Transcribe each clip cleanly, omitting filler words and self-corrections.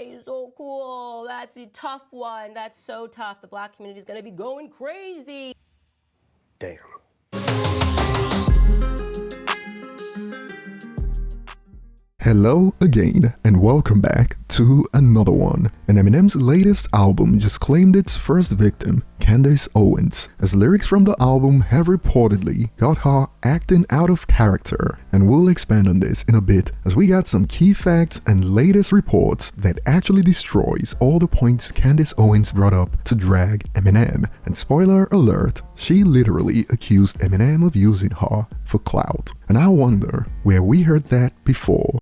He's so cool. That's a tough one. That's so tough. The black community is gonna be going crazy. Damn. Hello again, and welcome back to another one. And Eminem's latest album just claimed its first victim, Candace Owens, as lyrics from the album have reportedly got her acting out of character. And we'll expand on this in a bit, as we got some key facts and latest reports that actually destroys all the points Candace Owens brought up to drag Eminem. And spoiler alert, she literally accused Eminem of using her for clout. And I wonder where we heard that before.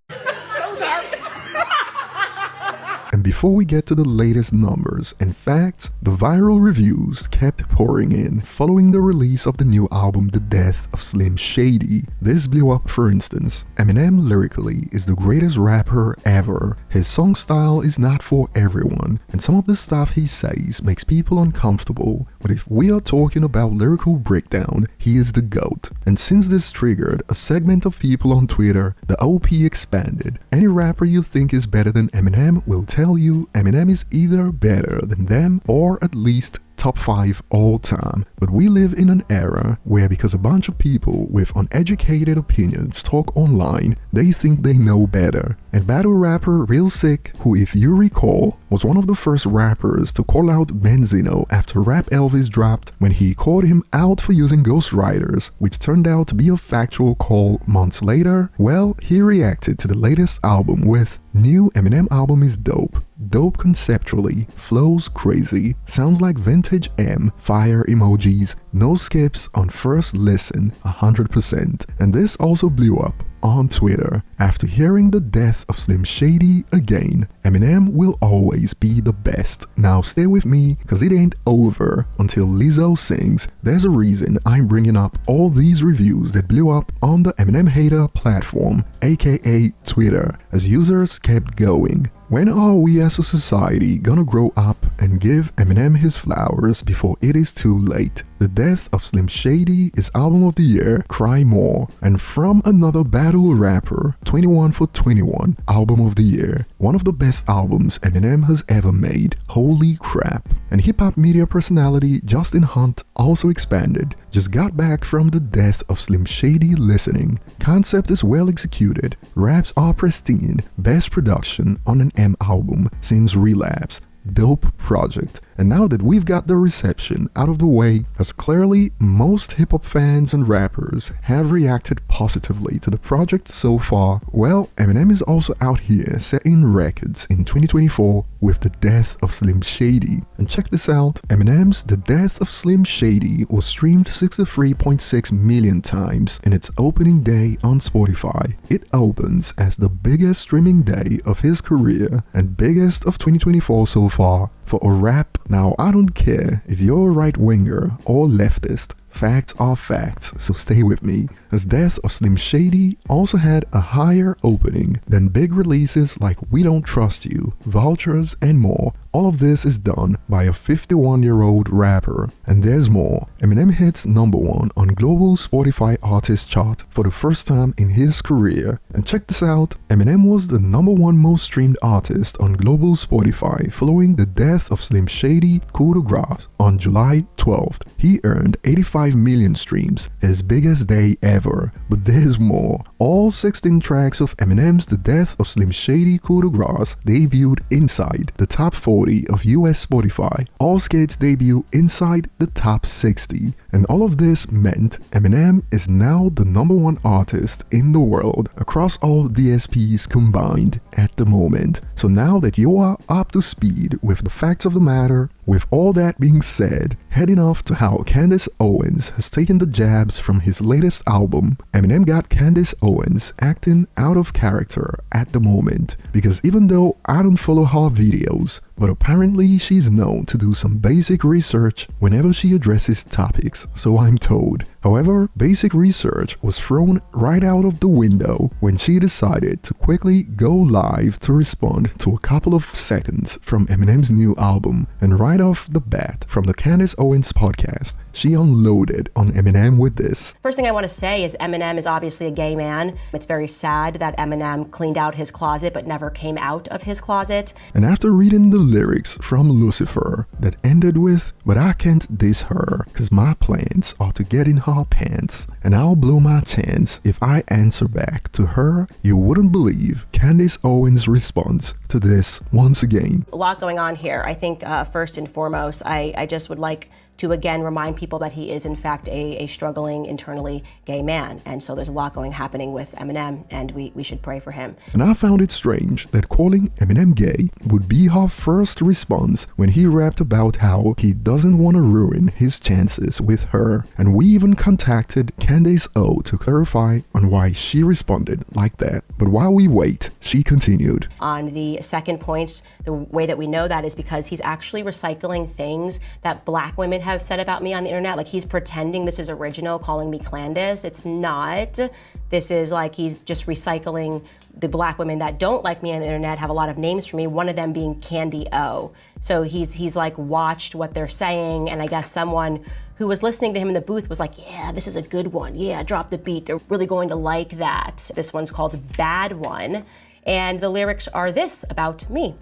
And before we get to the latest numbers and facts, the viral reviews kept pouring in following the release of the new album The Death of Slim Shady. This blew up. For instance, Eminem lyrically is the greatest rapper ever. His song style is not for everyone, and some of the stuff he says makes people uncomfortable. But if we are talking about lyrical breakdown, he is the GOAT. And since this triggered a segment of people on Twitter, the OP expanded. Any rapper you think is better than Eminem will tell you Eminem is either better than them or at least top 5 all time. But we live in an era where, because a bunch of people with uneducated opinions talk online, they think they know better. And battle rapper Real Sick, who if you recall was one of the first rappers to call out Benzino after Rap Elvis dropped when he called him out for using ghostwriters, which turned out to be a factual call months later, well, he reacted to the latest album with, "New Eminem album is dope. Dope conceptually, flows crazy, sounds like vintage M, fire emojis, no skips on first listen, 100%. And this also blew up on Twitter. After hearing The Death of Slim Shady again, Eminem will always be the best. Now stay with me, cause it ain't over until Lizzo sings. There's a reason I'm bringing up all these reviews that blew up on the Eminem hater platform, aka Twitter, as users kept going. When are we as a society gonna grow up and give Eminem his flowers before it is too late? The Death of Slim Shady is album of the year, Cry More. And from another battle rapper, 21 for 21, album of the year. One of the best albums Eminem has ever made. Holy crap. And hip-hop media personality Justin Hunt also expanded. Just got back from The Death of Slim Shady listening. Concept is well executed. Raps are pristine. Best production on an M album since Relapse. Dope project. And now that we've got the reception out of the way, as clearly most hip-hop fans and rappers have reacted positively to the project so far, well, Eminem is also out here setting records in 2024 with The Death of Slim Shady. And check this out, Eminem's The Death of Slim Shady was streamed 63.6 million times in its opening day on Spotify. It opens as the biggest streaming day of his career and biggest of 2024 so far for a rap. Now, I don't care if you're a right-winger or leftist, facts are facts, so stay with me, as Death of Slim Shady also had a higher opening than big releases like We Don't Trust You, Vultures, and more. All of this is done by a 51-year-old rapper. And there's more. Eminem hits #1 on global Spotify artist chart for the first time in his career. And check this out, Eminem was the #1 most streamed artist on global Spotify following The Death of Slim Shady coup de grace on July 12th. He earned 85 million streams, his biggest day ever. But there's more. All 16 tracks of Eminem's The Death of Slim Shady coup de grace debuted inside the top 40 of US Spotify. All skits debut inside the top 60. And all of this meant Eminem is now the #1 artist in the world across all DSPs combined at the moment. So now that you are up to speed with the facts of the matter, with all that being said, heading off to how Candace Owens has taken the jabs from his latest album, Eminem got Candace Owens acting out of character at the moment. Because even though I don't follow her videos, but apparently she's known to do some basic research whenever she addresses topics, so I'm told. However, basic research was thrown right out of the window when she decided to quickly go live to respond to a couple of seconds from Eminem's new album, and right off the bat from the Candace Owens podcast, she unloaded on Eminem with this. First thing I want to say is Eminem is obviously a gay man. It's very sad that Eminem cleaned out his closet but never came out of his closet. And after reading the lyrics from Lucifer that ended with, "But I can't diss her, cause my plans are to get in her pants, and I'll blow my chance if I answer back to her," you wouldn't believe Candace Owens' response to this once again. A lot going on here. I think first and foremost, I just would like to again remind people that he is in fact a struggling internally gay man. And so there's a lot happening with Eminem, and we should pray for him. And I found it strange that calling Eminem gay would be her first response when he rapped about how he doesn't want to ruin his chances with her. And we even contacted Candace O to clarify on why she responded like that. But while we wait, she continued. On the second point, the way that we know that is because he's actually recycling things that black women have said about me on the internet. Like, he's pretending this is original, calling me Candace. It's not. This is like he's just recycling the black women that don't like me on the internet, have a lot of names for me, one of them being Candy O. So he's like watched what they're saying, and I guess someone who was listening to him in the booth was like, yeah, this is a good one. Yeah, drop the beat. They're really going to like that. This one's called Bad One, and the lyrics are this about me.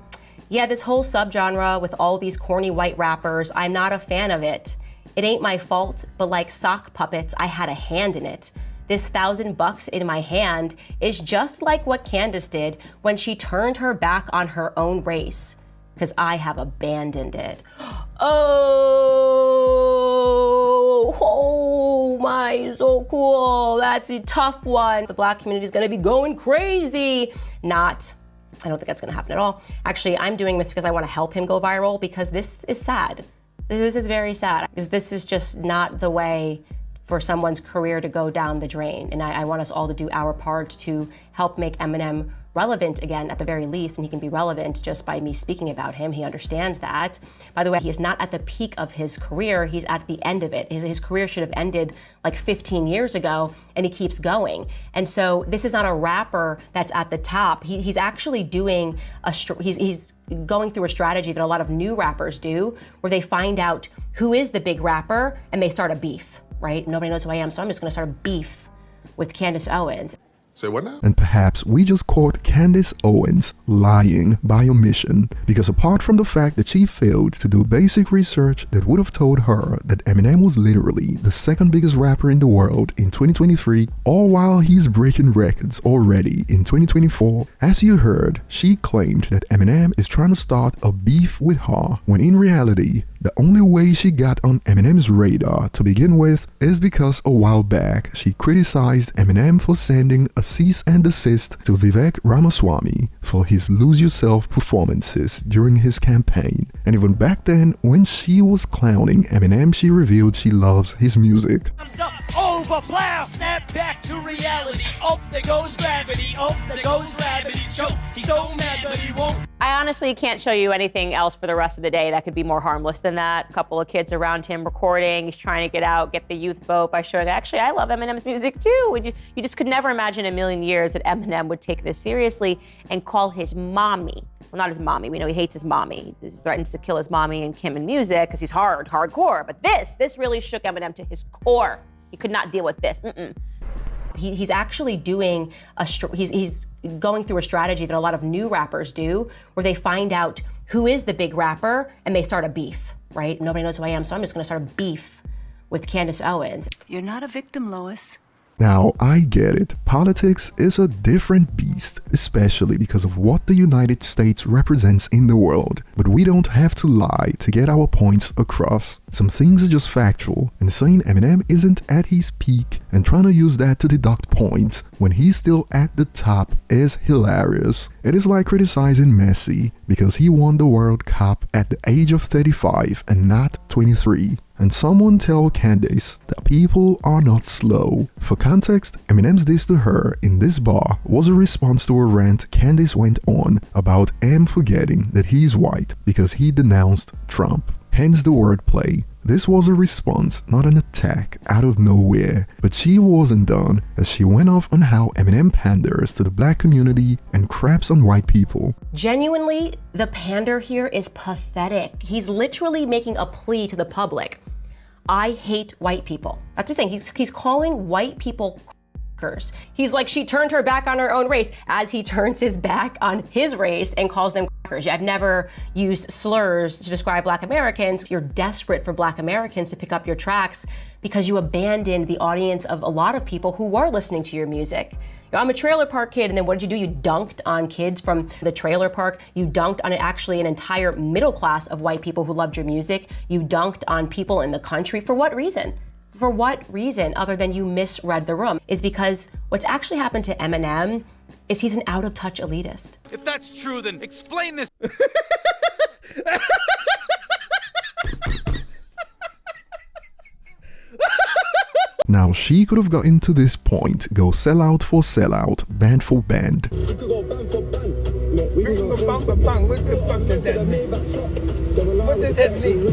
Yeah, this whole subgenre with all these corny white rappers, I'm not a fan of it. It ain't my fault, but like sock puppets, I had a hand in it. This $1,000 in my hand is just like what Candace did when she turned her back on her own race, because I have abandoned it. Oh my, so cool. That's a tough one. The black community is gonna be going crazy. Not. I don't think that's gonna happen at all. Actually, I'm doing this because I wanna help him go viral, because this is sad. This is very sad, because this is just not the way for someone's career to go down the drain. And I want us all to do our part to help make Eminem relevant again, at the very least, and he can be relevant just by me speaking about him. He understands that. By the way, he is not at the peak of his career, he's at the end of it. His career should have ended like 15 years ago, and he keeps going. And so this is not a rapper that's at the top. He's actually doing he's going through a strategy that a lot of new rappers do, where they find out who is the big rapper and they start a beef, right? Nobody knows who I am, so I'm just gonna start a beef with Candace Owens. Say what now? And perhaps we just caught Candace Owens lying by omission, because apart from the fact that she failed to do basic research that would have told her that Eminem was literally the second biggest rapper in the world in 2023, all while he's breaking records already in 2024, as you heard, she claimed that Eminem is trying to start a beef with her, when in reality, the only way she got on Eminem's radar to begin with is because a while back she criticized Eminem for sending a cease and desist to Vivek Ramaswamy for his Lose Yourself performances during his campaign. And even back then, when she was clowning Eminem, she revealed she loves his music. Overblow, snap back to reality. Oh, there goes gravity. Oh, there goes gravity. Choke. He's so mad, but he won't. I honestly can't show you anything else for the rest of the day that could be more harmless than that. A couple of kids around him recording. He's trying to get out, get the youth vote by showing, actually, I love Eminem's music too. You just could never imagine in a million years that Eminem would take this seriously and call his mommy. Well, not his mommy. We know he hates his mommy. He threatens to kill his mommy and Kim in music because he's hardcore. But this really shook Eminem to his core. He could not deal with this. He's actually doing he's going through a strategy that a lot of new rappers do, where they find out who is the big rapper and they start a beef, right? Nobody knows who I am, so I'm just gonna start a beef with Candace Owens. You're not a victim, Lois. Now, I get it. Politics is a different beast, especially because of what the United States represents in the world. But we don't have to lie to get our points across. Some things are just factual, and saying Eminem isn't at his peak and trying to use that to deduct points when he's still at the top is hilarious. It is like criticizing Messi because he won the World Cup at the age of 35 and not 23. And someone tell Candace that people are not slow. For context, Eminem's diss to her in this bar was a response to a rant Candace went on about M forgetting that he's white because he denounced Trump. Hence the wordplay. this was a response, not an attack out of nowhere. But she wasn't done, as she went off on how Eminem panders to the black community and craps on white people. Genuinely, the pander here is pathetic. He's literally making a plea to the public. I hate white people. That's what he's saying. He's calling white people crackers. He's like, she turned her back on her own race, as he turns his back on his race and calls them crackers. I've never used slurs to describe black Americans. You're desperate for black Americans to pick up your tracks because you abandoned the audience of a lot of people who were listening to your music. I'm a trailer park kid, and then what did you do? You dunked on kids from the trailer park. You dunked on actually an entire middle class of white people who loved your music. You dunked on people in the country. For what reason? For what reason other than you misread the room? Is because what's actually happened to Eminem is he's an out-of-touch elitist. If that's true, then explain this. Now, she could have gotten to this point, go sellout for sellout, band for band. We could go bang for bang. Look, we can go bang for bang. What the fuck does that mean? What does that mean?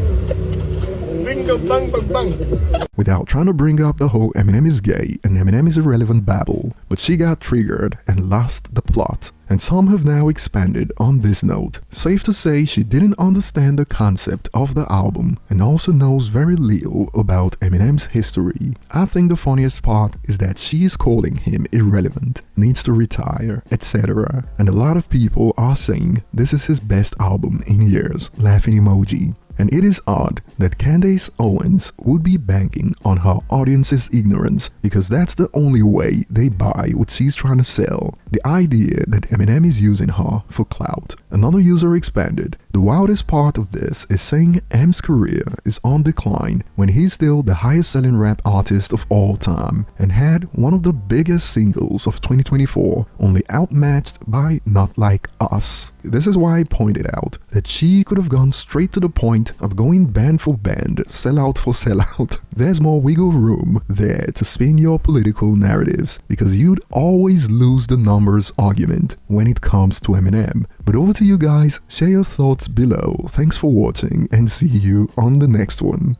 We can go bang for bang. Without trying to bring up the whole Eminem is gay and Eminem is irrelevant babble, but she got triggered and lost the plot. And some have now expanded on this note. Safe to say she didn't understand the concept of the album and also knows very little about Eminem's history. I think the funniest part is that she's calling him irrelevant, needs to retire, etc. And a lot of people are saying this is his best album in years, laughing emoji. And it is odd that Candace Owens would be banking on her audience's ignorance, because that's the only way they buy what she's trying to sell. The idea that Eminem is using her for clout. Another user expanded. The wildest part of this is saying M's career is on decline when he's still the highest selling rap artist of all time and had one of the biggest singles of 2024, only outmatched by Not Like Us. This is why I pointed out that she could have gone straight to the point of going band for band, sellout for sellout. There's more wiggle room there to spin your political narratives, because you'd always lose the numbers argument when it comes to Eminem. But over to you guys, share your thoughts below. Thanks for watching and see you on the next one.